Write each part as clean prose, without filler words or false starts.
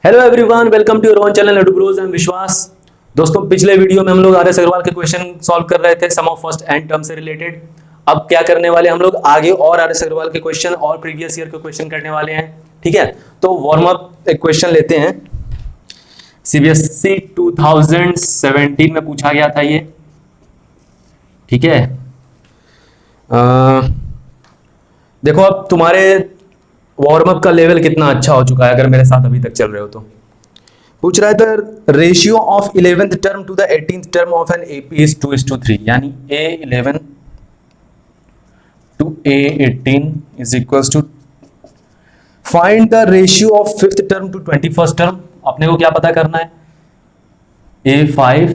Hello everyone, welcome to your own channel Laddu bros and Vishwas. दोस्तों, पिछले video में हम लोग आर एस अग्रवाल के क्वेश्चन सॉल्व कर रहे थे, सम ऑफ फर्स्ट एंड टर्म से रिलेटेड। अब क्या करने वाले हम लोग आगे और आर एस अग्रवाल के क्वेश्चन और प्रीवियस ईयर के क्वेश्चन करने वाले हैं। ठीक है, तो वार्म अप एक क्वेश्चन लेते हैं। सीबीएसई 2017 में पूछा गया था ये। ठीक है, देखो अब तुम्हारे वार्म अप का लेवल कितना अच्छा हो चुका है अगर मेरे साथ अभी तक चल रहे हो तो। पूछ रहा है the ratio of 11th term to the 18th term of an AP is 2:3, यानी A11 to A18 is equals to. Find the ratio of 5th term to 21st term. अपने को क्या पता करना है? A5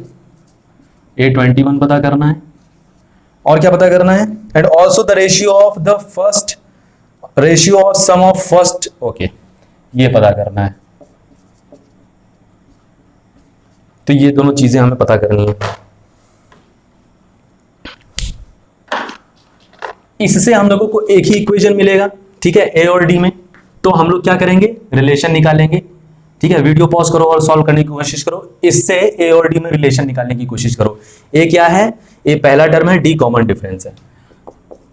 A21 पता करना है, और क्या पता करना है? And also the ratio of the first, ratio of sum of first, okay, ये पता करना है। तो ये दोनों चीजें हमें पता करनी है। इससे हम लोगों को एक ही इक्वेशन मिलेगा, ठीक है, ए और डी में। तो हम लोग क्या करेंगे? रिलेशन निकालेंगे। ठीक है, वीडियो पॉज करो और सॉल्व करने की कोशिश करो। इससे ए और डी में रिलेशन निकालने की कोशिश करो। ए क्या है? ए पहला टर्म है, डी कॉमन डिफरेंस है।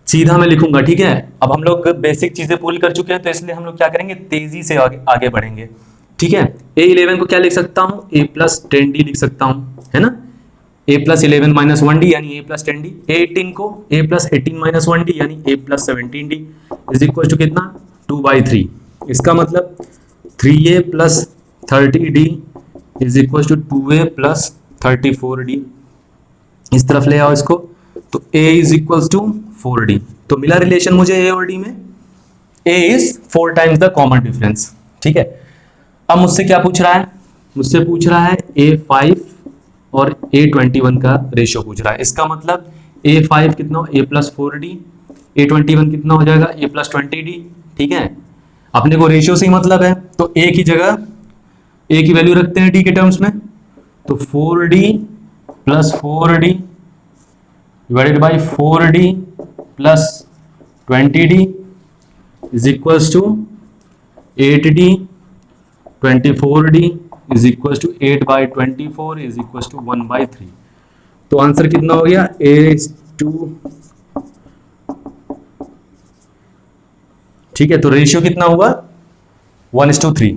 सीधा मैं लिखूंगा, ठीक है। अब हम लोग बेसिक चीजें पूरी कर चुके हैं, तो इसलिए हम लोग क्या करेंगे? तेजी से आगे बढ़ेंगे। ठीक है, A11 को क्या लिख सकता हूं? A+10D लिख सकता हूं, है ना। A+11 - 1D यानी A+10D। A18 को A+18 - 1D यानी A+17D इज इक्वल टू कितना? 2/3। इसका मतलब 3A + 30D is equal to 2A + 34D। इस तरफ ले आओ इसको, तो A is equal to 4D। तो मिला रिलेशन मुझे A और D में। A is 4 times the common difference. ठीक है, अब मुझसे क्या पूछ रहा है? मुझसे पूछ रहा है A5 और A21 का रेशियो पूछ रहा है। इसका मतलब A5 कितना हो? A+4D। A21 कितना हो जाएगा? A+20D। ठीक है, अपने को रेशियो से ही मतलब है, तो A की जगह A की वैल्यू रखते हैं D के टर्म्स में। तो 4D + 4D divided by 4D + 20D is equals to 8D 24D is equal to 8/24 is equal to 1/3। तो आंसर कितना हो गया? ठीक है, तो रेशियो कितना हुआ? 1:3।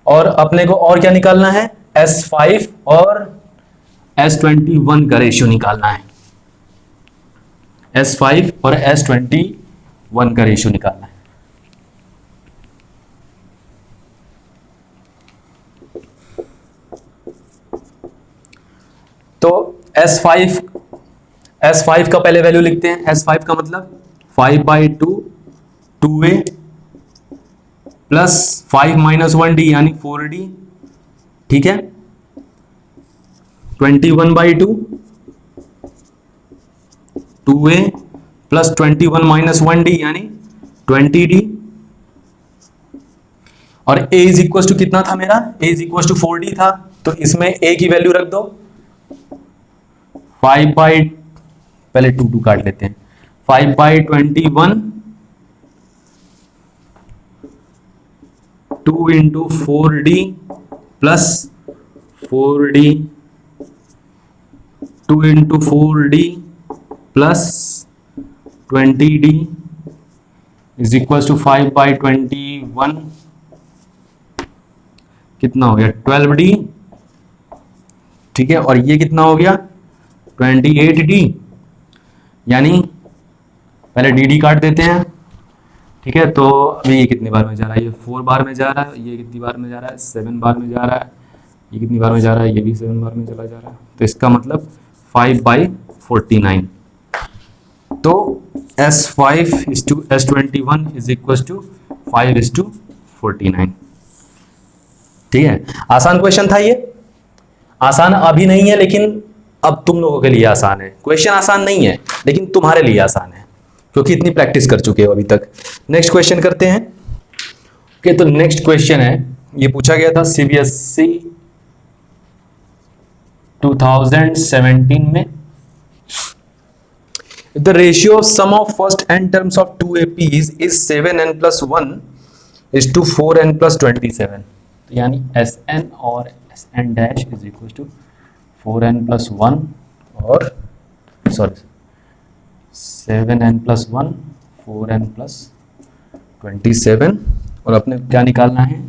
और अपने को और क्या निकालना है? S5 और S21 का रेशियो निकालना है। S5 और S21 का रेशियो निकालना है। तो S5 का पहले वैल्यू लिखते हैं। S5 का मतलब 5/2 2A + 5 - 1D यानी 4D। ठीक है, 21/2 2A + 21 - 1D यानी 20D। और A इज इक्वल टू कितना था मेरा? A is equal to 4D था, तो इसमें A की वैल्यू रख दो। 5 बाई, पहले 2 काट लेते हैं। 5/21 2 × 4D + 4D 2 × 4D + 20D is equal to 5/21 कितना हो गया? 12D। ठीक है, और ये कितना हो गया? 28D। यानी पहले DD काट देते हैं। ठीक है, तो अभी ये कितनी बार में जा रहा है? ये 4 बार में जा रहा है। ये कितनी बार में जा रहा है? 7 बार में जा रहा है। ये कितनी बार में जा रहा है? ये भी 7 बार में चला जा रहा है। तो इसका मतलब 5/49। तो S5 = S21 is equal to 5:49। ठीक है, आसान क्वेश्चन था ये। आसान अभी नहीं है, लेकिन अब तुम लोगों के लिए आसान है। क्वेश्चन आसान नहीं है, लेकिन तुम्हारे लिए आसान है, क्योंकि इतनी प्रैक्टिस कर चुके हो अभी तक। नेक्स्ट क्वेश्चन करते हैं। ओके, तो नेक्स्ट क्वेश्चन है, ये पूछा गया था सीबीएसई 2017 में। The ratio of sum of first n terms of two APs is 7n plus 1 is to 4n plus 27. तो यानी एस एन और S n dash is equal to 4n+1 और सॉरी 7n+1 4n+27 और अपने क्या निकालना है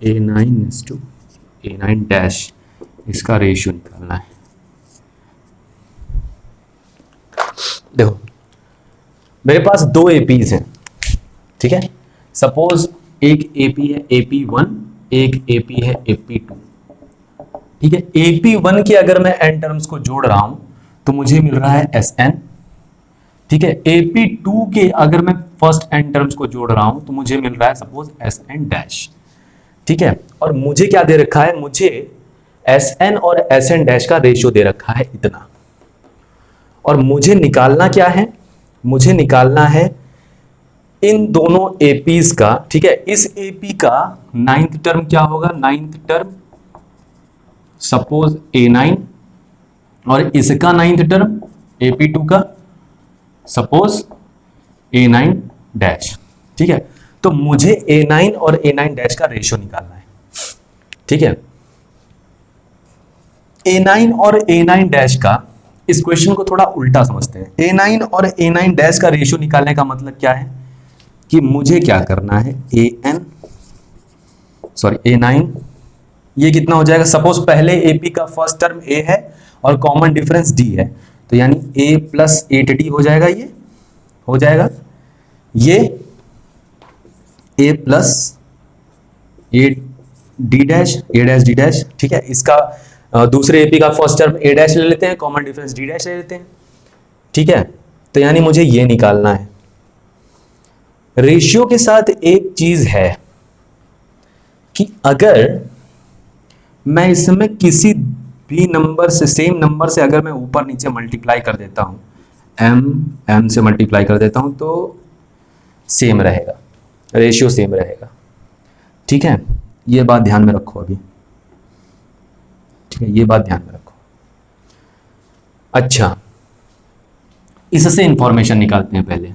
A9 डैश, इसका रेशियो निकालना है। देखो मेरे पास दो एपीज हैं, ठीक है। सपोज एक एपी है AP1, एक एपी है AP2, ठीक है। AP1 के अगर मैं n टर्म्स को जोड़ रहा हूं तो मुझे मिल रहा है Sn, ठीक है। AP2 के अगर मैं फर्स्ट n टर्म्स को जोड़ रहा हूं तो मुझे मिल रहा है सपोज Sn डैश, ठीक है। और मुझे क्या दे रखा है, मुझे Sn और Sn डैश का रेशियो दे रखा है इतना, और मुझे निकालना क्या है, मुझे निकालना है इन दोनों एपीज का, ठीक है। इस एपी का 9th टर्म क्या होगा, 9th टर्म सपोज A9 और इसका 9th टर्म AP2 का सपोज A9 डैश, ठीक है। तो मुझे A9 और A9 डैश का रेशियो निकालना है, ठीक है। A9 और A9 डैश का, इस क्वेश्चन को थोड़ा उल्टा समझते हैं। A9 और A9 डैश का रेशियो निकालने का मतलब क्या है कि मुझे क्या करना है, A9 ये कितना हो जाएगा, सपोज पहले AP का फर्स्ट टर्म A है और कॉमन डिफरेंस D है, तो यानी A + 8D हो जाएगा, ये हो जाएगा, ये A + 8D dash, A dash D dash, ठीक है। इसका दूसरे एपी का फर्स्ट टर्म A डैश ले लेते हैं, कॉमन डिफरेंस D डैश ले लेते हैं, ठीक है। तो यानी मुझे ये निकालना है। रेशियो के साथ एक चीज है कि अगर मैं इसमें किसी भी नंबर से, सेम नंबर से अगर मैं ऊपर नीचे मल्टीप्लाई कर देता हूं, m से मल्टीप्लाई कर देता हूं तो सेम रहेगा, रेशियो सेम रहेगा, ठीक है। ये बात ध्यान में रखो अभी, ठीक है, ये बात ध्यान में रखो। अच्छा, इससे इंफॉर्मेशन निकालते हैं पहले।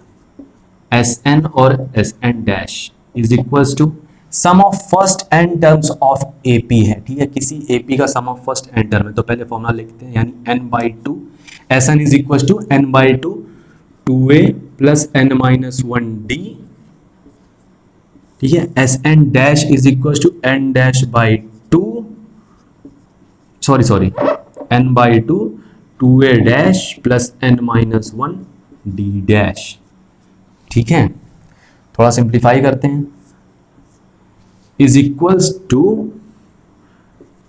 Sn और Sn dash is equals to sum of first n terms of AP है, ठीक है। किसी AP का sum of first n term है तो पहले फॉर्मूला लिखते हैं, यानी n/2 Sn is equals to n/2 2a + n-1d, ठीक है। Sn dash is equals to n-2 sorry n/2 2a dash + n-1d dash, ठीक है। थोड़ा सिंप्लीफाई करते हैं, is equals to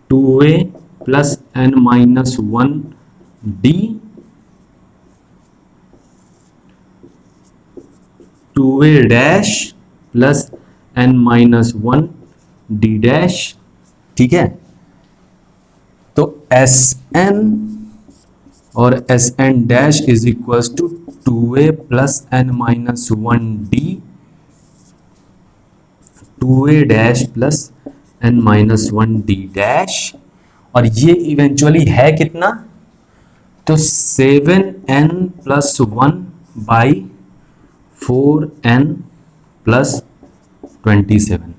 2a + n-1d 2a dash + n-1d dash, ठीक है। तो Sn और Sn dash is equals to 2a + n-1d 2a dash + n-1d dash, और ये इवेंचुअली है कितना, तो 7n+1/4n + 27,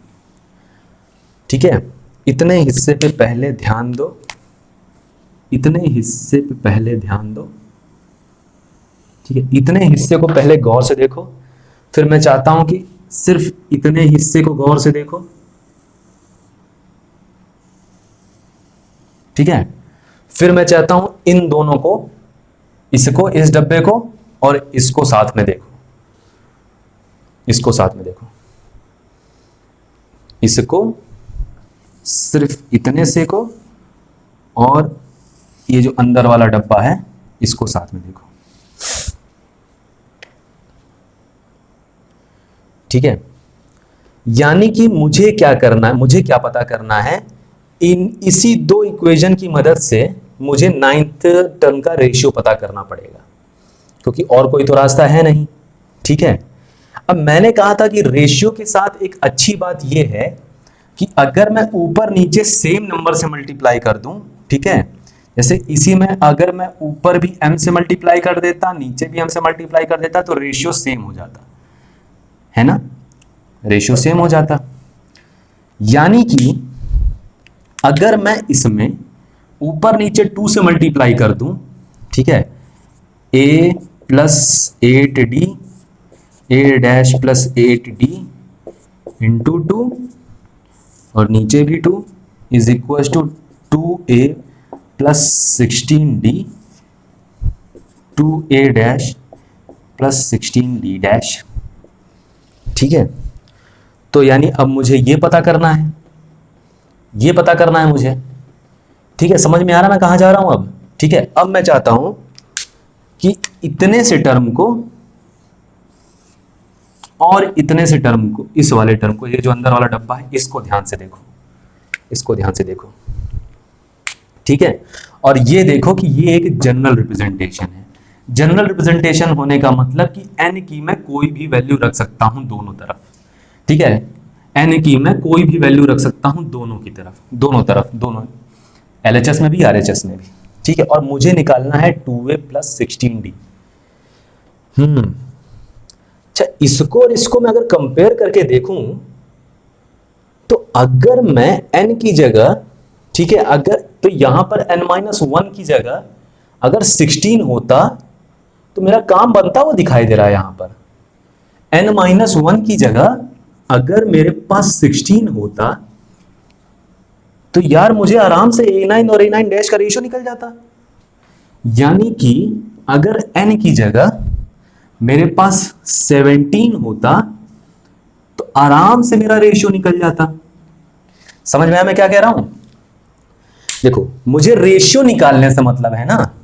ठीक है। इतने हिस्से पे पहले ध्यान दो, इतने हिस्से पे पहले ध्यान दो, ठीक है। इतने हिस्से को पहले गौर से देखो, फिर मैं चाहता हूं कि सिर्फ इतने हिस्से को गौर से देखो, ठीक है। फिर मैं चाहता हूं इन दोनों को, इसको, इस डब्बे को और इसको साथ में देखो, इसको साथ में देखो, इसको सिर्फ इतने से को और ये जो अंदर वाला डब्बा है इसको साथ में देखो, ठीक है। यानी कि मुझे क्या करना है, मुझे क्या पता करना है, इसी दो इक्वेशन की मदद से मुझे 9th टर्म का रेशियो पता करना पड़ेगा, क्योंकि और कोई तो रास्ता है नहीं, ठीक है। अब मैंने कहा था कि रेशियो के साथ एक अच्छी बात यह है कि अगर मैं ऊपर नीचे सेम नंबर से मल्टीप्लाई कर दूं, ठीक है, जैसे इसी में अगर मैं ऊपर भी m से मल्टीप्लाई कर देता, नीचे भी m से मल्टीप्लाई कर देता, तो रेशियो सेम हो जाता है ना, रेशियो सेम हो जाता। यानी कि अगर मैं इसमें ऊपर नीचे 2 से मल्टीप्लाई कर दूं, ठीक है, a plus 8d a dash plus 8d into 2 और नीचे भी 2 is equal to 2a plus 16d 2a dash plus 16d dash. ठीक है, तो यानी अब मुझे ये पता करना है, ये पता करना है मुझे। ठीक है, समझ में आ रहा मैं कहां जा रहा हूं अब। ठीक है, अब मैं चाहता हूं कि इतने से टर्म को और इतने से टर्म को, इस वाले टर्म को, ये जो अंदर वाला डब्बा है इसको ध्यान से देखो, इसको ध्यान से देखो। ठीक है, और ये देखो कि ये एक जनरल रिप्रेजेंटेशन है। जनरल रिप्रेजेंटेशन होने का मतलब कि n की मैं कोई भी वैल्यू रख सकता हूं दोनों तरफ। ठीक है, n की मैं कोई भी वैल्यू रख सकता हूं दोनों की तरफ, दोनों तरफ, दोनों LHS में भी RHS में भी। ठीक है, और मुझे निकालना है 2a प्लस 16d। अच्छा, इसको और इसको मैं अगर कंपेयर करके देखूं तो अगर मैं n की जगह, ठीक है, अगर तो यहां पर n-1 की जगह अगर 16 होता तो मेरा काम बनता हुआ दिखाई दे रहा है। यहां पर n-1 की जगह अगर मेरे पास 16 होता तो यार मुझे आराम से a9 और a9 डैश का रेशियो निकल जाता। यानी कि अगर n की जगह मेरे पास 17 होता तो आराम से मेरा रेशियो निकल जाता। समझ में आया मैं क्या कह रहा हूं? देखो, मुझे रेशियो निकालने से मतलब है ना,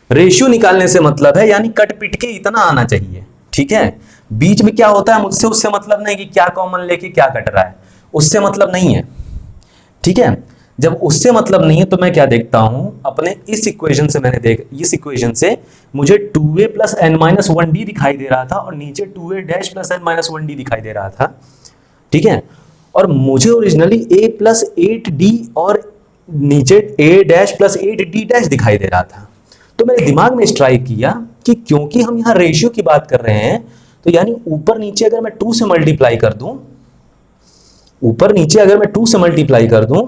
रेशियो निकालने से मतलब है यानी कट पिट के इतना आना चाहिए। ठीक है, बीच में क्या होता है मुझसे उससे मतलब नहीं कि क्या कॉमन लेके क्या कट रहा है, उससे मतलब नहीं है। ठीक है, जब उससे मतलब नहीं है तो मैं क्या देखता हूं अपने इस इक्वेशन से, मैंने देख इस इक्वेशन से मुझे 2a प्लस n-1d दिखाई दे रहा था और नीचे 2a डैश प्लस n-1d दिखाई दे रहा था। ठीक है, और मुझे ओरिजिनली a प्लस 8d और नीचे a dash plus 8d dash दिखाई दे रहा था। तो मेरे दिमाग में स्ट्राइक किया कि क्योंकि हम यहां रेशियो की बात कर रहे हैं तो यानी ऊपर नीचे अगर मैं 2 से मल्टीप्लाई कर दूं, ऊपर नीचे अगर मैं 2 से मल्टीप्लाई कर दूं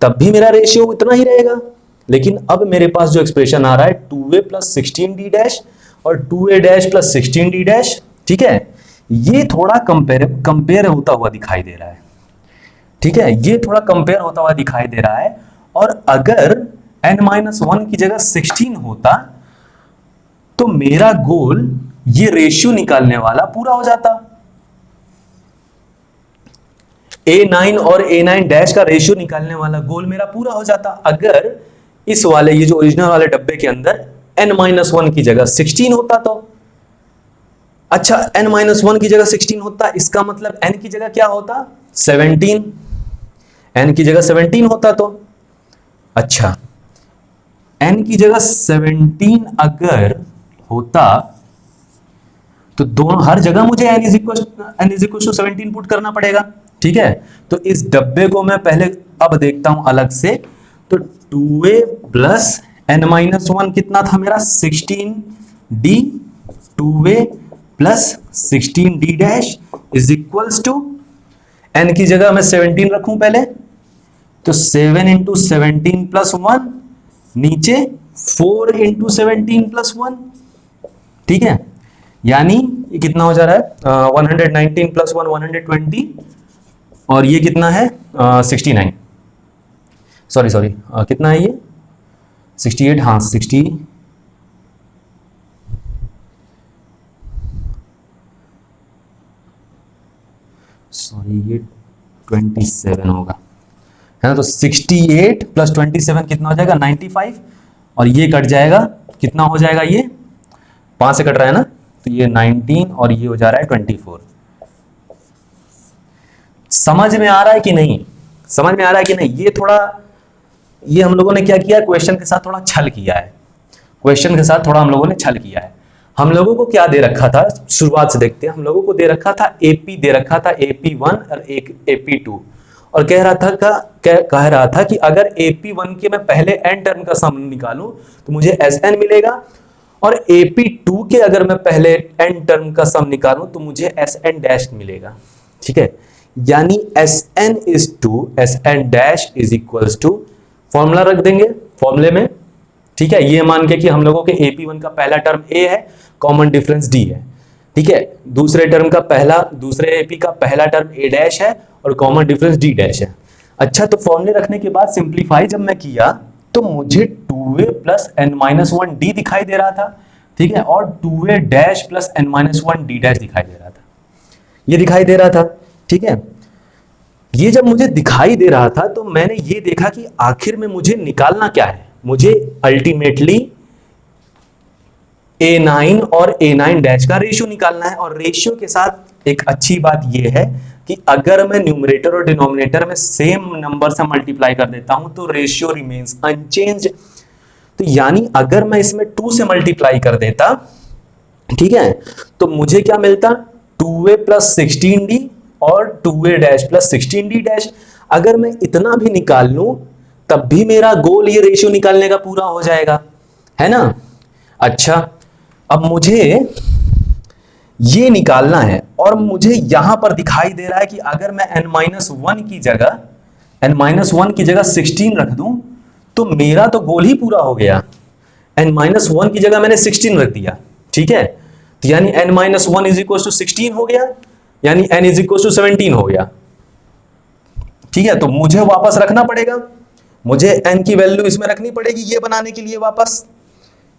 तब भी मेरा रेशियो इतना ही रहेगा। लेकिन अब मेरे पास जो एक्सप्रेशन आ रहा है 2a प्लस 16d डैश और 2a dash plus 16d dash, ठीक है, ये थोड़ा कंपेयर होता हुआ दिखाई दे रहा है। ठीक है, ये थोड़ा कंपेयर होता हुआ दिखाई दे रहा है। और अगर n-1 की जगह 16 होता तो मेरा गोल ये रेशियो निकालने वाला पूरा हो जाता। a9 और a9 डैश का रेशियो निकालने वाला गोल मेरा पूरा हो जाता अगर इस वाले, ये जो ओरिजिनल वाले डब्बे के अंदर n-1 की जगह 16 होता तो। अच्छा, n-1 की जगह 16 होता, इसका मतलब n की जगह क्या होता? 17। n की जगह 17 होता तो, अच्छा, n की जगह 17 अगर होता तो दोनों हर जगह मुझे n is equal to 17 put करना पड़ेगा। ठीक है, तो इस डब्बे को मैं पहले अब देखता हूं अलग से। तो 2a प्लस n-1 कितना था मेरा? 16d, 2a plus 16d dash is equals to, n की जगह मैं 17 रखूं पहले, तो 7 इंटू 17 प्लस 1, नीचे 4 इंटू 17 प्लस 1। ठीक है, यानी ये कितना हो जा रहा है? 119 प्लस 1 120, और ये कितना है? 69, सॉरी कितना है ये? 68, हाँ 60, सॉरी ये 27 होगा, है ना। तो 68 प्लस 27 कितना हो जाएगा? 95, और ये कट जाएगा, कितना हो जाएगा? ये 5 से कट रहा है ना, तो ये 19 और ये हो जा रहा है 24। समझ में आ रहा है कि नहीं? समझ में आ रहा है कि नहीं? ये थोड़ा, ये हम लोगों ने क्या किया, क्वेश्चन के साथ थोड़ा छल किया है। क्वेश्चन के साथ थोड़ा हम लोगों ने छल किया है। हम लोगों को क्या दे रखा था, शुरुआत से देखते हैं। हम लोगों को दे रखा था AP, दे रखा था AP1 और AP2, और कह रहा था कि अगर AP1 के मैं पहले n टर्म का सम निकालूं तो मुझे Sn मिलेगा, और AP2 के अगर मैं पहले n टर्म का सम निकालूं तो मुझे Sn डैश मिलेगा। ठीक है, यानी Sn is to Sn dash is equals to, formula रख देंगे फॉर्मूले में, ठीक है। ये मान के कि हम लोगों के AP1 का पहला टर्म A है, कॉमन डिफरेंस D है, ठीक है। दूसरे AP का पहला टर्म A डैश है और कॉमन डिफरेंस D डैश है। अच्छा, तो फॉर्मूले रखने के बाद सिंप्लीफाई जब मैं किया तो मुझे 2a प्लस n-1d दिखाई दे रहा था, ठीक है, और 2a dash plus n-1d dash दिखाई दे रहा था, ये दिखाई दे रहा था, ठीक है। ये जब मुझे दिखाई दे रहा था तो मैंने ये देखा कि आखिर में मुझे निकालना क्या है, मुझे अल्टीमेटली A9 और A9 डैश का रेशियो निकालना है। और रेशियो के साथ एक अच्छी बात यह है कि अगर मैं न्यूमरेटर और डिनोमिनेटर में सेम नंबर से मल्टीप्लाई कर देता हूं तो रेशियो रिमेन्स अनचेंज्ड। तो यानी अगर मैं इसमें 2 से मल्टीप्लाई कर देता, ठीक है, तो मुझे क्या मिलता, 2a प्लस 16d और 2a dash plus 16d dash. अगर मैं इतना भी निकाल लूं तब भी मेरा गोल ये रेशियो निकालने का पूरा हो जाएगा, है ना। अच्छा, अब मुझे ये निकालना है और मुझे यहां पर दिखाई दे रहा है कि अगर मैं n-1 की जगह 16 रख दूं तो मेरा तो गोल ही पूरा हो गया। n-1 की जगह मैंने 16 रख दिया, ठीक है, तो यानी n-1 इज इक्वल टू 16 हो गया, यानी n इज इक्वल टू 17 हो गया, ठीक है। तो मुझे वापस रखना पड़ेगा, मुझे n की वैल्यू इसमें रखनी पड़ेगी ये बनाने के लिए वापस,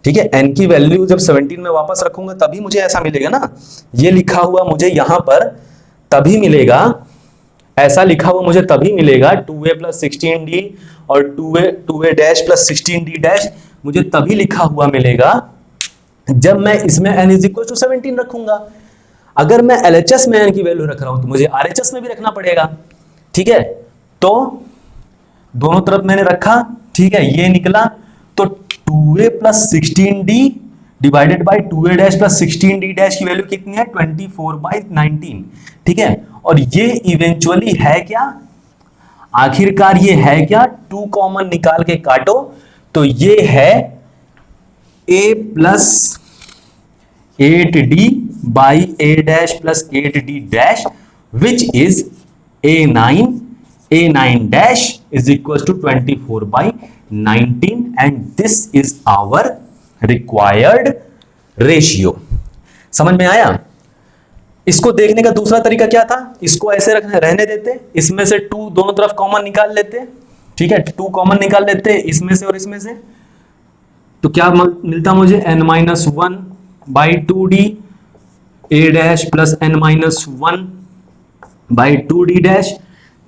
ठीक है। n की वैल्यू जब 17 में वापस रखूंगा तभी मुझे ऐसा मिलेगा ना, ये लिखा हुआ मुझे यहां पर तभी मिलेगा, ऐसा लिखा हुआ मुझे तभी मिलेगा 2a प्लस 16d और 2a dash plus 16d dash मुझे तभी लिखा हुआ मिलेगा जब मैं इसमें n इज इक्वल टू 17 रखूंगा। अगर मैं LHS में n की वैल्यू रख रहा हूं तो मुझे RHS में भी रखना पड़ेगा, ठीक है। तो दोनों तरफ मैंने रखा, ठीक है, ये निकला, तो 2a plus 16d divided by 2a dash plus 16d dash की वैल्यू कितनी है, 24/19, ठीक है। और ये इवेंचुअली है क्या, आखिरकार ये है क्या, 2 कॉमन निकाल के काटो तो ये है a plus 8d by a dash plus 8d dash which is a9 dash is equals to 24/19 and this is our required ratio। समझ में आया। इसको देखने का दूसरा तरीका क्या था, इसको ऐसे रहने देते, इसमें से 2 दोनों तरफ कॉमन निकाल लेते, ठीक है, 2 कॉमन निकाल लेते इसमें से और इसमें से, तो क्या मिलता मुझे n-1 by 2d a dash plus n-1 by 2d dash,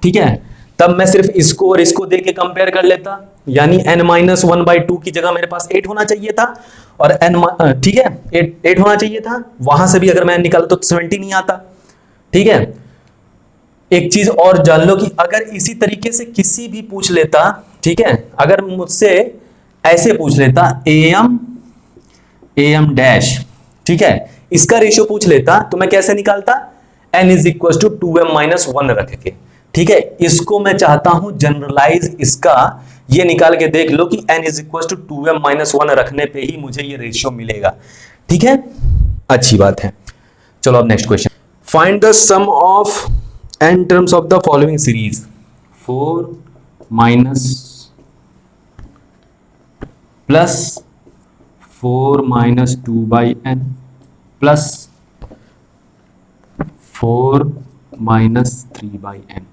ठीक है। तब मैं सिर्फ इसको और इसको देके कंपेयर कर लेता, यानी n-1 बाई 2 की जगह मेरे पास 8 होना चाहिए था और ठीक है 8 होना चाहिए था, वहां से भी अगर मैं निकाला तो 17 नहीं आता, ठीक है। एक चीज और जान लो कि अगर इसी तरीके से किसी भी पूछ लेता, ठीक है, अगर मुझसे ऐसे पूछ लेता am डैश, ठीक है, इसका रेशियो पूछ लेता तो मैं कैसे निकालता, n is equal to 2m-1 रख के, ठीक है। इसको मैं चाहता हूं जनरलाइज इसका ये निकाल के देख लो कि n is equal to 2m-1 रखने पे ही मुझे ये रेशियो मिलेगा, ठीक है, अच्छी बात है। चलो अब next question, find the sum of n terms of the following series 4 minus plus 4 minus 2/n plus 4 minus 3/n।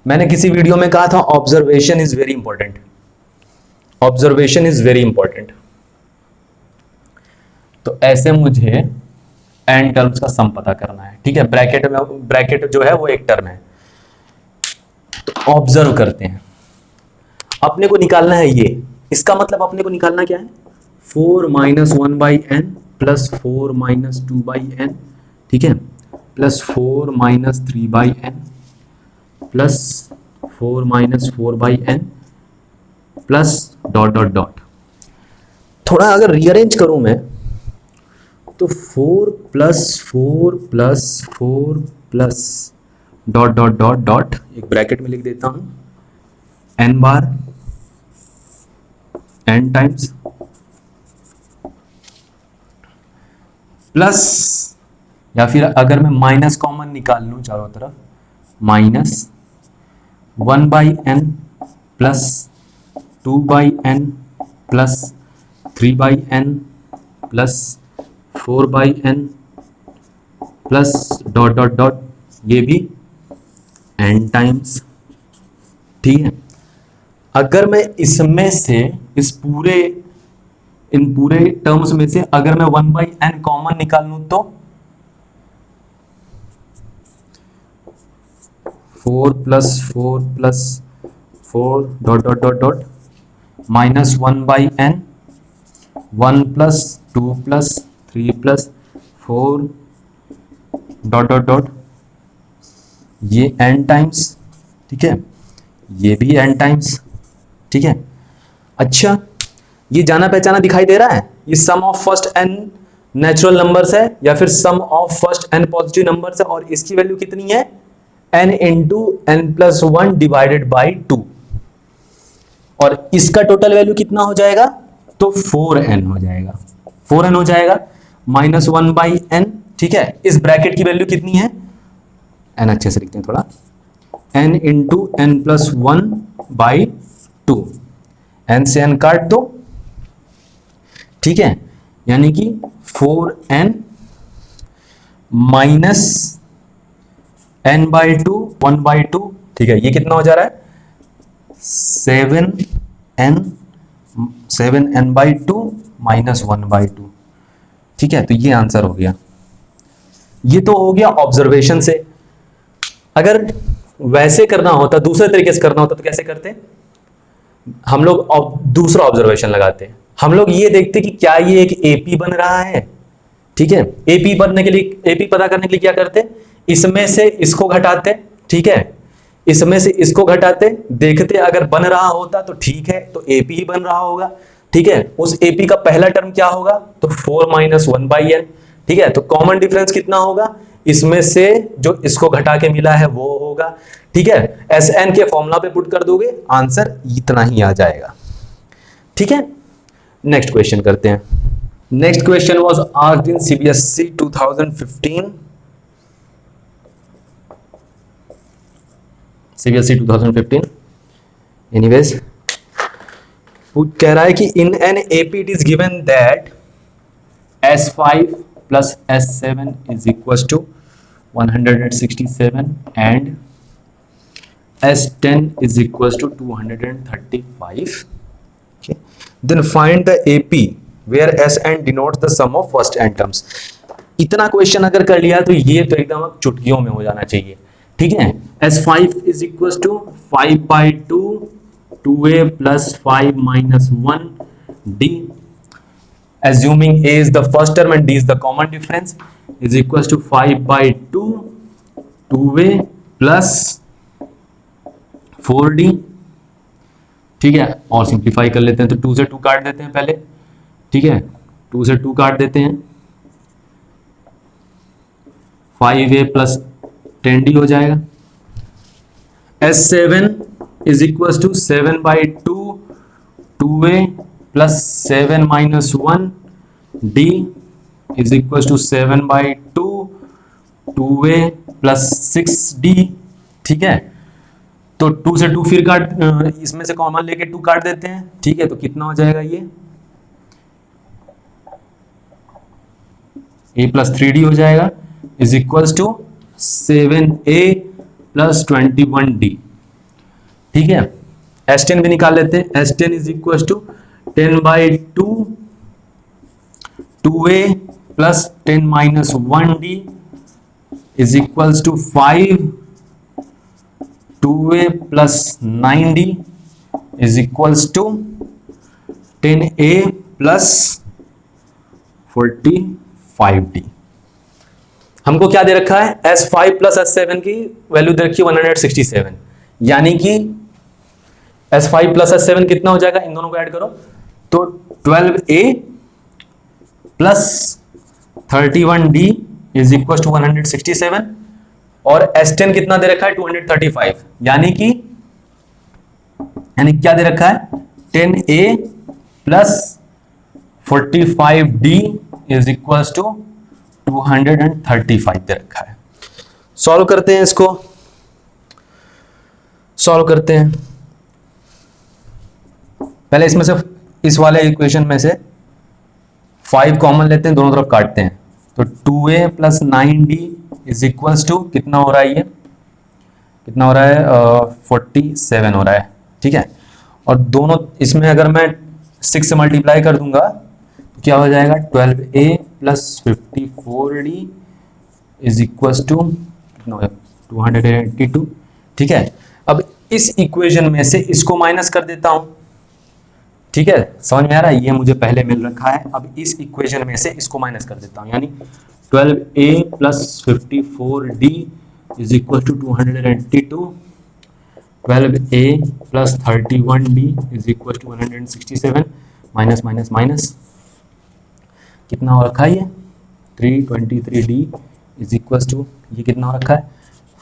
मैंने किसी वीडियो में कहा था observation is very important, observation is very important. तो ऐसे मुझे n टर्म्स का सम पता करना है, ठीक है, ब्रैकेट जो है वो एक टर्म है। तो ऑब्जर्व करते हैं, अपने को निकालना है ये, इसका मतलब अपने को निकालना क्या है, 4 minus 1/n plus 4 minus 2/n, ठीक है, plus 4 minus 3/n plus 4 minus 4/n plus dot dot dot. थोड़ा अगर रीअरेंज करूं मैं तो 4 plus 4 plus 4 plus dot dot dot dot, एक ब्रैकेट में लिख देता हूं, n बार n टाइम्स प्लस या फिर अगर मैं माइनस कॉमन निकाल लूँ चारों तरफ, minus 1/n plus 2/n plus 3/n plus 4/n plus dot dot dot, ये भी n टाइम्स। ठीक है, अगर मैं इसमें से इन पूरे टर्म्स में से अगर मैं 1/n कॉमन निकाल लूं तो 4 plus 4 plus 4 dot dot dot dot minus 1/n, 1 plus 2 plus 3 plus 4 dot dot dot, ये n टाइम्स। ठीक है, ये भी n टाइम्स। ठीक है, अच्छा ये जाना पहचाना दिखाई दे रहा है, ये sum of first n natural numbers है या फिर sum of first n positive numbers है, और इसकी वैल्यू कितनी है, n into n plus 1 divided by 2, और इसका टोटल वैल्यू कितना हो जाएगा, तो 4n हो जाएगा, 4n हो जाएगा माइनस 1/n। ठीक है, इस ब्रैकेट की वैल्यू कितनी है, n अच्छे से लिखते हैं थोड़ा, n into n plus 1/2, n से n काट दो। ठीक है, यानी कि 4n माइनस n/2 1/2। ठीक है, ये कितना हो जा रहा है, 7n/2 माइनस 1/2। ठीक है, तो ये आंसर हो गया। ये तो हो गया ऑब्जर्वेशन से। अगर वैसे करना होता, दूसरे तरीके से करना होता तो कैसे करते, हम लोग दूसरा ऑब्जर्वेशन लगाते हैं। हम लोग ये देखते कि क्या ये एक एपी बन रहा है। ठीक है, एपी बनने के लिए, एपी पता करने के लिए क्या करते, इसमें से इसको घटाते। ठीक है, इसमें से इसको घटाते, देखते अगर बन रहा होता तो ठीक है, तो एपी ही बन रहा होगा। ठीक है, उस एपी का पहला टर्म क्या होगा, तो 4 माइनस 1/n। ठीक है, तो कॉमन डिफरेंस कितना होगा, इसमें से जो इसको घटा के मिला है वो होगा। ठीक है, Sn के फॉर्मूला पे पुट कर दोगे, आंसर इतना ही आ जाएगा। ठीक है, नेक्स्ट क्वेश्चन करते हैं। Next question was asked in CBSE 2015। CBSE 2015 anyways, कह रहा है कि in an AP it is given that S5 plus S7 is equal to 167 and S10 is equals to 235. Okay. Then find the AP where Sn denotes the sum of first n terms. इतना question अगर कर लिया तो ये तो एकदम चुटकियों में हो जाना चाहिए। ठीक है, S5 is equals to 5/2 2a plus 5 minus 1 d, assuming a is the first term and d is the common difference, is equals to 5/2 2a plus 4d। ठीक है, और सिंप्लीफाई कर लेते हैं, तो 2 से 2 काट देते हैं पहले। ठीक है, 2 से 2 काट देते हैं, 5a प्लस 10d हो जाएगा। S7 is equal to 7/2 2a plus 7 minus 1 d is equal to 7/2 2a plus 6d। ठीक है, तो 2 से 2 फिर काट, इसमें से कॉमन लेके 2 काट देते हैं। ठीक है, तो कितना हो जाएगा, ये a प्लस 3d हो जाएगा, is equals to 7a plus 21d। ठीक है, S10 भी निकाल लेते हैं। S10 is equals to 10/2 2a plus 10 minus 1d is equals to 5 2a plus 9d is equals to 10a plus 45d। हमको क्या दे रखा है, S5 प्लस S7 की वैल्यू दे रखी है 167, यानी कि S5 प्लस S7 कितना हो जाएगा, इन दोनों को ऐड करो तो 12a plus 31d is equal to 167, और S10 कितना दे रखा है 235, यानी क्या दे रखा है 10a plus 45d is equal to 235 दे रखा है। सॉल्व करते हैं इसको, सॉल्व करते हैं। पहले इसमें से, इस वाले इक्वेशन में से 5 कॉमन लेते हैं, दोनों तरफ काटते हैं। तो 2a plus 9d is equals to कितना हो रहा है, ये कितना हो रहा है, 47 हो रहा है, ठीक है। और दोनों इसमें अगर मैं 6 से मल्टीप्लाई कर दूंगा तो क्या हो जाएगा, 12a plus 54d is equals to 282, ठीक है। अब इस इक्वेशन में से इसको माइनस कर देता हूं, ठीक है, समझ में आ रहा है, ये मुझे पहले मिल रखा है। अब इस इक्वेशन में से इसको माइनस कर देता हूं, यानी 12a plus 54d is equal to 282, 12a plus 31d is equal to 167, minus minus minus कितना हो रखा है, ये 323d इज इक्वल टू, ये कितना हो रखा है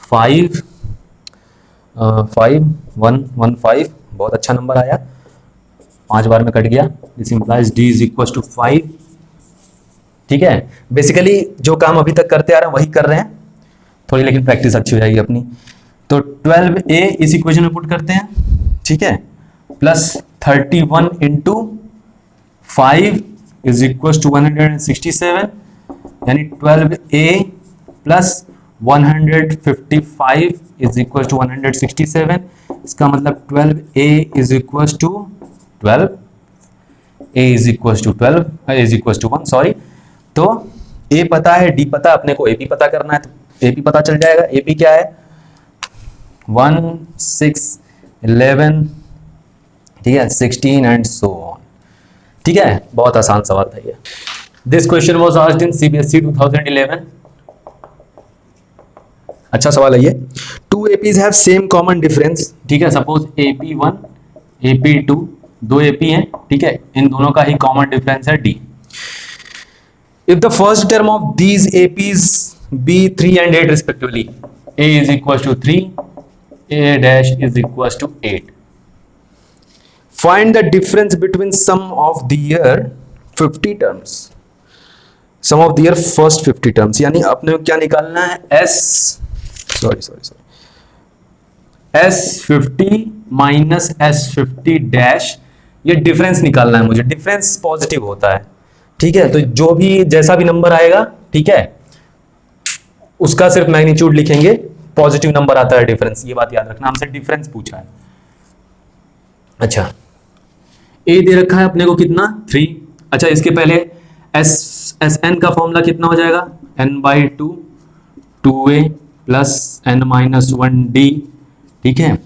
5115, बहुत अच्छा नंबर आया, 5 बार में कट गया। This implies d is equal to 5, ठीक है। बेसिकली जो काम अभी तक करते आ रहे हैं वही कर रहे हैं, थोड़ी लेकिन प्रैक्टिस अच्छी हो जाएगी अपनी। तो 12a इस इक्वेशन में पुट करते हैं, ठीक है, plus 31 into 5 is equal to 167, यानी 12a plus 155 is equal to 167। इसका मतलब 12a is equal to 12, a is equal to 12 is equal to 1, sorry. तो a पता है, d पता, अपने को ab पता करना है, तो ab पता चल जाएगा। ab क्या है, 1 6 11, ठीक है, 16 एंड सो ऑन, ठीक है। बहुत आसान सवाल था ये। This question was asked in CBSE 2011। अच्छा सवाल है ये। 2 APs have same common difference, ठीक है, सपोज AP1 AP2 दो AP हैं, ठीक है, इन दोनों का ही कॉमन डिफरेंस है D। If the first term of these APs be 3 and 8 respectively, A is equals to 3, A dash is equals to 8. Find the difference between sum of their 50 terms. Sum of their first 50 terms, यानी अपने को क्या निकालना है, S50 minus S50 dash, ये difference निकालना है मुझे। डिफरेंस पॉजिटिव होता है, ठीक है, तो जो भी जैसा भी नंबर आएगा, ठीक है, उसका सिर्फ मैग्नीट्यूड लिखेंगे, पॉजिटिव नंबर आता है डिफरेंस, ये बात याद रखना। हमसे डिफरेंस पूछा है। अच्छा, ए दे रखा है अपने को कितना, 3। अच्छा, इसके पहले एन का फॉर्मूला कितना हो जाएगा, n/2 2a प्लस n-1d, ठीक है।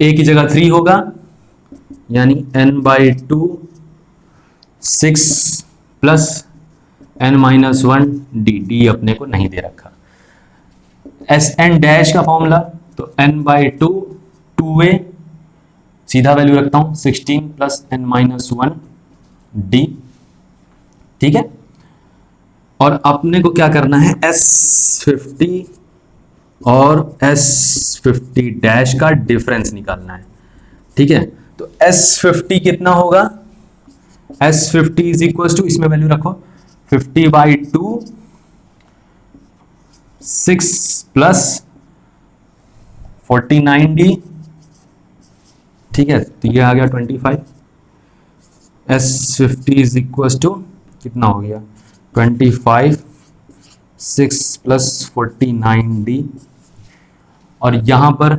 ए की जगह 3 होगा, यानी n/2 6 प्लस n-1d, d अपने को नहीं दे रखा। Sn डैश का फॉर्मूला, तो n/2 2a, सीधा वैल्यू रखता हूं 16 प्लस n-1d, ठीक है। और अपने को क्या करना है, S50 और S50 डैश का डिफरेंस निकालना है, ठीक है। तो S50 कितना होगा, S50 इज इक्वल टू, इसमें वैल्यू रखो 50/2 6 प्लस 49d, ठीक है, तो ये आ गया 25। S50 इज इक्वल टू कितना हो गया, 25 6 प्लस 49d, और यहां पर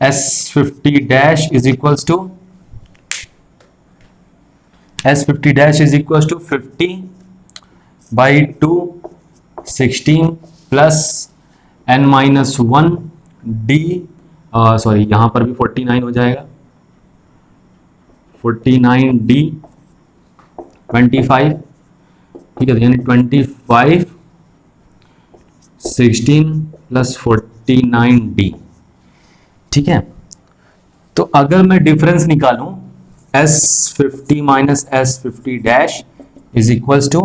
S50 dash is equals to, S50 dash is equals to 50/2 16 plus n-1d, sorry यहां पर भी 49 हो जाएगा, 49d 25, ठीक है, यानी 25 16 प्लस 49d, ठीक है। तो अगर मैं डिफरेंस निकालूं, S50 minus S50 dash is equals to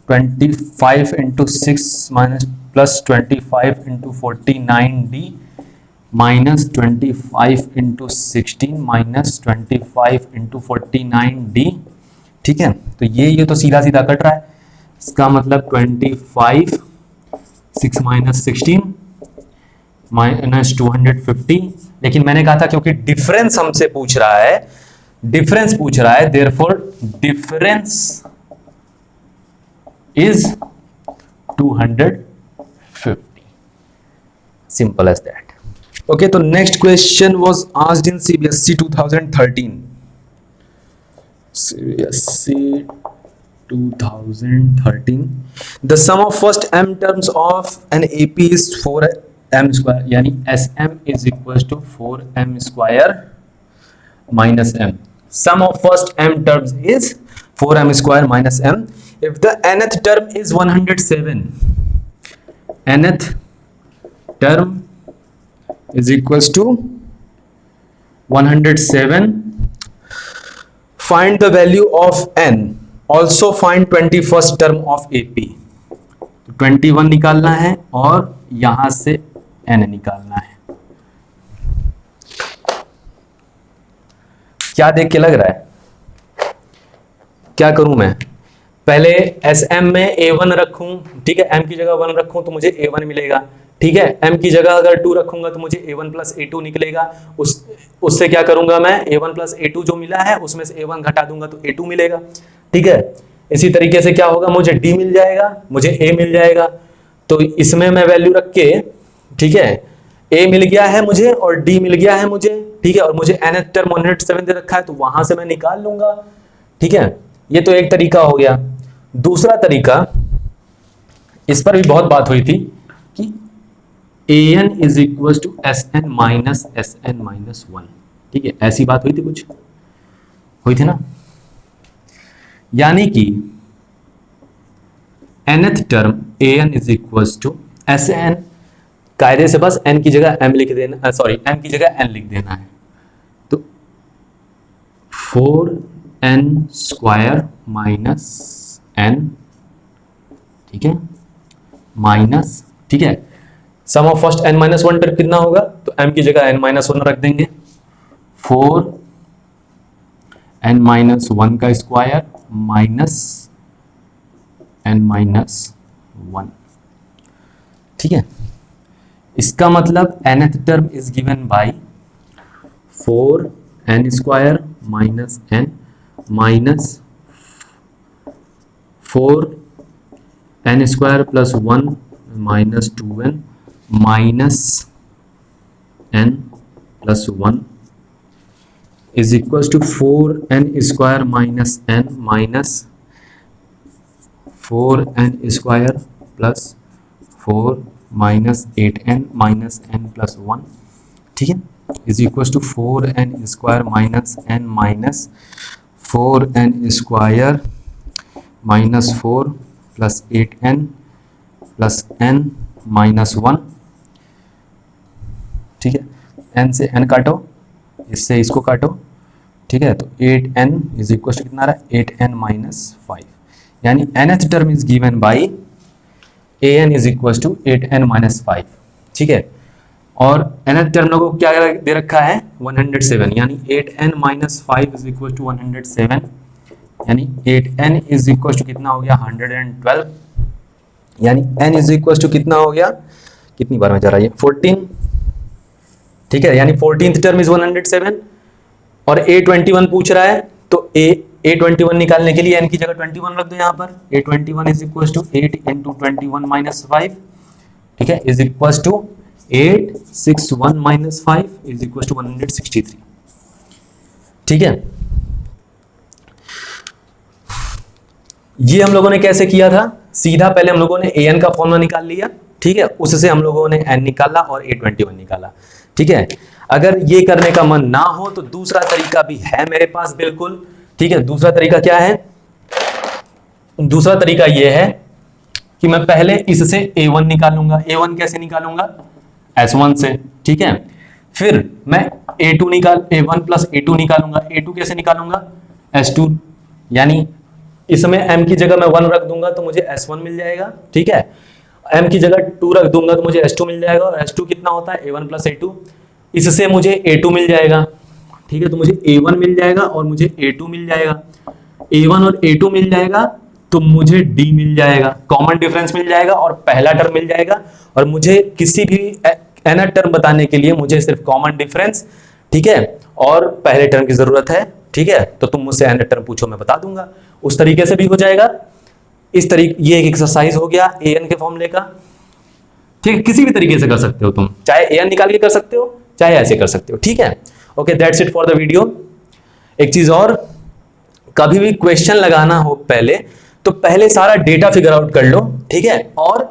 25 into 6 minus plus 25 into 49d minus 25 into 16 minus 25 into 49d, ठीक है। तो ये तो सीधा सीधा कट रहा है, इसका मतलब 25, 6 माइनस 16 माइनस 250। लेकिन मैंने कहा था क्योंकि डिफरेंस हमसे पूछ रहा है, डिफरेंस पूछ रहा है, therefore difference is 250, simple as that. Okay, so next question was asked in CBSE 2013. CBSE 2013. The sum of first m terms of an AP is 4m square, यानी SM is equals to 4m square minus m. Sum of first m terms is 4m square minus m. If the nth term is 107, nth term is equals to 107, find the value of n. Also find 21st term of AP. तो 21 निकालना है और यहां से n निकालना है। क्या देख के लग रहा है? क्या करूं मैं? पहले SM में A1 रखूं, ठीक है, M की जगह 1 रखूं तो मुझे A1 मिलेगा, ठीक है। M की जगह अगर 2 रखूंगा तो मुझे A1 प्लस A2 निकलेगा। उससे क्या करूंगा मैं? A1 प्लस A2 जो मिला है उसमें से A1 घटा दूंगा तो A2 मिलेगा, ठीक है। इसी तरीके से क्या होगा, मुझे D मिल जाएगा, मुझे A मिल जाएगा। तो इसमें मैं वैल्यू रख के, ठीक है, A मिल गया है मुझे और D मिल गया है मुझे, ठीक है, और मुझे nth टर्म 107 दे रखा है तो वहां से मैं निकाल लूंगा, ठीक है। ये तो एक तरीका हो गया। दूसरा तरीका, इस पर भी बहुत बात हुई थी कि an is equal to sn minus sn minus 1, ठीक है, ऐसी बात हुई थी, कुछ हुई थी ना। यानी कि nth term an is equal to sn, कायदे से बस n की जगह m लिख देना, सॉरी m की जगह n लिख देना है। तो 4n स्क्वायर माइनस n, ठीक है, माइनस, ठीक है, सम ऑफ फर्स्ट n माइनस 1 पर कितना होगा, तो m की जगह n माइनस 1 रख देंगे। 4n माइनस 1 का स्क्वायर माइनस n माइनस 1, ठीक है। इसका मतलब nth term is given by 4n square minus n minus 4n square plus 1 minus 2n minus n plus 1 is equal to 4n square minus n minus 4n square plus 4 minus 8n minus n plus 1, ठीक है, is equal to 4n square minus n minus 4n square minus 4 plus 8n plus n minus 1, ठीक है। n से n काटो, इससे इसको काटो, ठीक है, तो 8n इज इक्वल टू कितना रहा, 8n माइनस 5, यानी nth term is given by an is equal to 8n minus 5, ठीक है। और nth टर्म को क्या दे रखा है, 107, यानी 8n minus 5 is equal to 107, यानी 8n इज इक्वल टू कितना हो गया, 112, यानी n इज इक्वल टू कितना हो गया, कितनी बार में जा रहा है, 14, ठीक है, यानी 14th टर्म इज 107 और A21 पूछ रहा है, तो A21 निकालने के लिए n की जगह 21 रख दो यहाँ पर। A21 is equal to 8 into 21 minus 5, ठीक है, is equal to 861 minus 5 is equal to 163, ठीक है। ये हम लोगों ने कैसे किया था, सीधा पहले हम लोगों ने an का फॉर्मूला निकाल लिया, ठीक है, उससे हम लोगों ने n निकाला और A21 निकाला, ठीक है। अगर ये करने का मन ना हो तो दूसरा तरीका भी है मेरे पास, बिल्कुल, ठीक है। दूसरा तरीका क्या है, दूसरा तरीका ये है कि मैं पहले इससे A1 निकालूंगा। A1 कैसे निकालूंगा, S1 से, ठीक है। फिर मैं A1 प्लस A2 निकालूंगा। A2 कैसे निकालूंगा, S2, यानी इसमें m की जगह मैं 1 रख दूंगा तो मुझे S1 मिल जाएगा, ठीक है। m की जगह 2 रख दूंगा तो मुझे S2 मिल जाएगा, और S2 कितना होता है, A1 प्लस A2, इससे मुझे A2 मिल जाएगा, ठीक है। तो मुझे A1 मिल जाएगा और मुझे A2 मिल जाएगा, A1 और A2 मिल जाएगा, तो मुझे डी मिल जाएगा, कॉमन डिफरेंस मिल जाएगा और पहला टर्म मिल जाएगा। और मुझे किसी भी nth टर्म बताने के लिए मुझे सिर्फ कॉमन डिफरेंस, ठीक है, और पहले टर्म की जरूरत है, ठीक है। तो तुम मुझसे nth टर्म पूछो, मैं बता दूंगा। उस तरीके से भी हो जाएगा। इस तरीके, ये एक एक्सरसाइज हो गया an के फॉर्मूले का, ठीक है। किसी भी तरीके से कर सकते हो तुम, चाहे an निकाल के कर सकते हो, चाहे ऐसे कर सकते हो, ठीक है। Okay, that's it for the video. एक चीज और, कभी भी क्वेश्चन लगाना हो पहले, तो पहले सारा डेटा फिगर आउट कर लो, ठीक है, और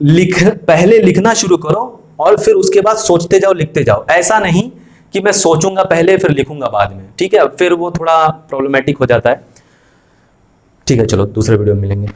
पहले लिखना शुरू करो और फिर उसके बाद सोचते जाओ, लिखते जाओ। ऐसा नहीं कि मैं सोचूंगा पहले फिर लिखूंगा बाद में, ठीक है, फिर वो थोड़ा प्रॉब्लमेटिक हो जाता है। ठीक है, चलो दूसरे वीडियो में मिलेंगे।